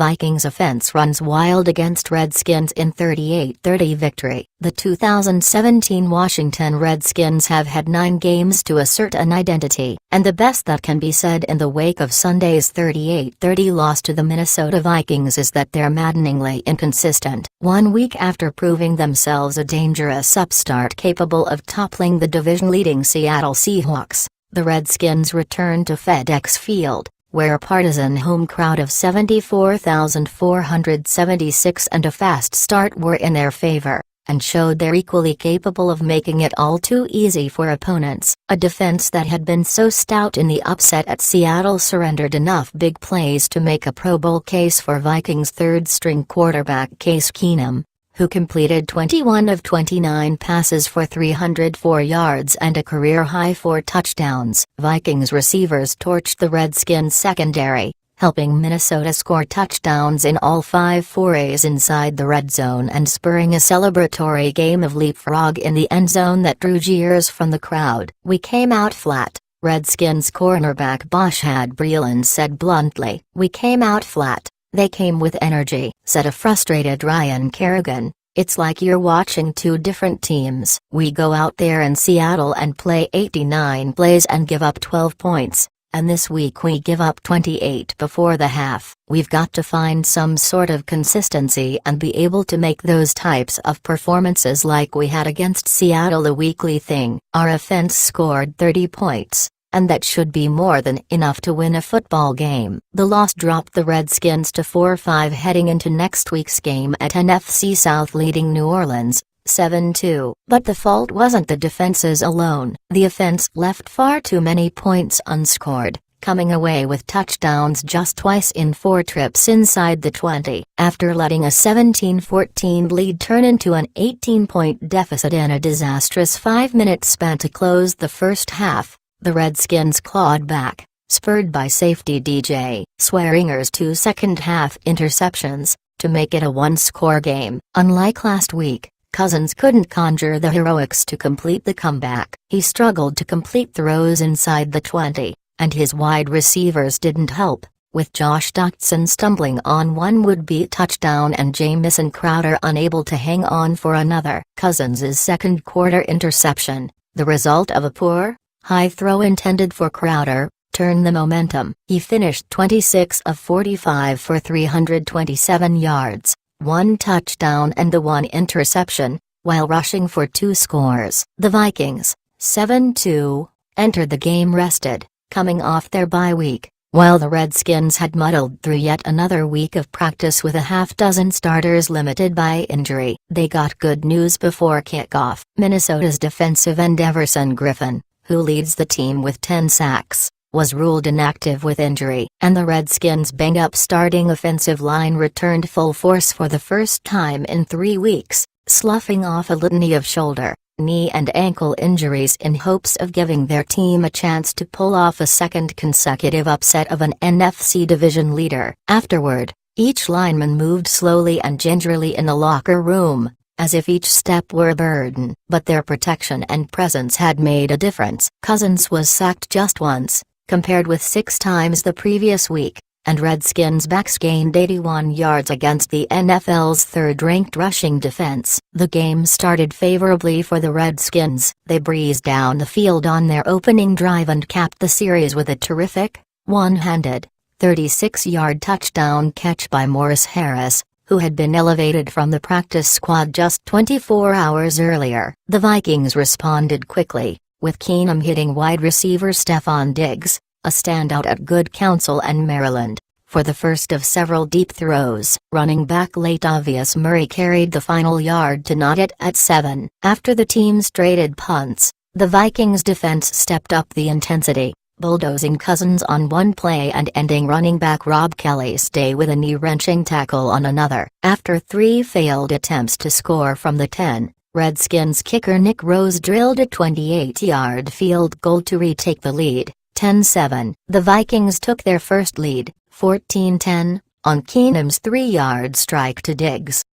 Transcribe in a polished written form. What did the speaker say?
Vikings offense runs wild against Redskins in 38-30 victory. The 2017 Washington Redskins have had 9 games to assert an identity, and the best that can be said in the wake of Sunday's 38-30 loss to the Minnesota Vikings is that they're maddeningly inconsistent. 1 week after proving themselves a dangerous upstart capable of toppling the division-leading Seattle Seahawks, the Redskins return to FedEx Field, where a partisan home crowd of 74,476 and a fast start were in their favor, and showed they're equally capable of making it all too easy for opponents. A defense that had been so stout in the upset at Seattle surrendered enough big plays to make a Pro Bowl case for Vikings third-string quarterback Case Keenum, who completed 21 of 29 passes for 304 yards and a career-high 4 touchdowns. Vikings receivers torched the Redskins secondary, helping Minnesota score touchdowns in all 5 forays inside the red zone and spurring a celebratory game of leapfrog in the end zone that drew jeers from the crowd. "We came out flat," Redskins cornerback Boshad Breeland said bluntly. "We came out flat. They came with energy," said a frustrated Ryan Kerrigan. "It's like you're watching 2 different teams. We go out there in Seattle and play 89 plays and give up 12 points, and this week we give up 28 before the half. We've got to find some sort of consistency and be able to make those types of performances like we had against Seattle a weekly thing. Our offense scored 30 points. And that should be more than enough to win a football game." The loss dropped the Redskins to 4-5 heading into next week's game at NFC South, leading New Orleans 7-2. But the fault wasn't the defense's alone. The offense left far too many points unscored, coming away with touchdowns just twice in 4 trips inside the 20. After letting a 17-14 lead turn into an 18-point deficit in a disastrous 5-minute span to close the first half, the Redskins clawed back, spurred by safety DJ Swearinger's 2 second-half interceptions, to make it a 1-score game. Unlike last week, Cousins couldn't conjure the heroics to complete the comeback. He struggled to complete throws inside the 20, and his wide receivers didn't help, with Josh Doctson stumbling on one would-be touchdown and Jamison Crowder unable to hang on for another. Cousins' second-quarter interception, the result of a poor, high throw intended for Crowder, turned the momentum. He finished 26 of 45 for 327 yards, 1 touchdown and the 1 interception, while rushing for 2 scores. The Vikings, 7-2, entered the game rested, coming off their bye week, while the Redskins had muddled through yet another week of practice with a half-dozen starters limited by injury. They got good news before kickoff. Minnesota's defensive end Everson Griffin, who leads the team with 10 sacks, was ruled inactive with injury, and the Redskins' banged-up starting offensive line returned full force for the first time in 3 weeks, sloughing off a litany of shoulder, knee and ankle injuries in hopes of giving their team a chance to pull off a second consecutive upset of an NFC division leader. Afterward, each lineman moved slowly and gingerly in the locker room, as if each step were a burden. But their protection and presence had made a difference. Cousins was sacked just once, compared with 6 times the previous week, and Redskins backs gained 81 yards against the NFL's 3rd-ranked rushing defense. The game started favorably for the Redskins. They breezed down the field on their opening drive and capped the series with a terrific, one-handed, 36-yard touchdown catch by Morris Harris, who had been elevated from the practice squad just 24 hours earlier. The Vikings responded quickly, with Keenum hitting wide receiver Stephon Diggs, a standout at Good Counsel and Maryland, for the first of several deep throws. Running back Latavius Murray carried the final yard to knot it at 7. After the teams traded punts, the Vikings defense stepped up the intensity, bulldozing Cousins on one play and ending running back Rob Kelly's day with a knee-wrenching tackle on another. After 3 failed attempts to score from the 10, Redskins kicker Nick Rose drilled a 28-yard field goal to retake the lead, 10-7. The Vikings took their first lead, 14-10, on Keenum's 3-yard strike to Diggs,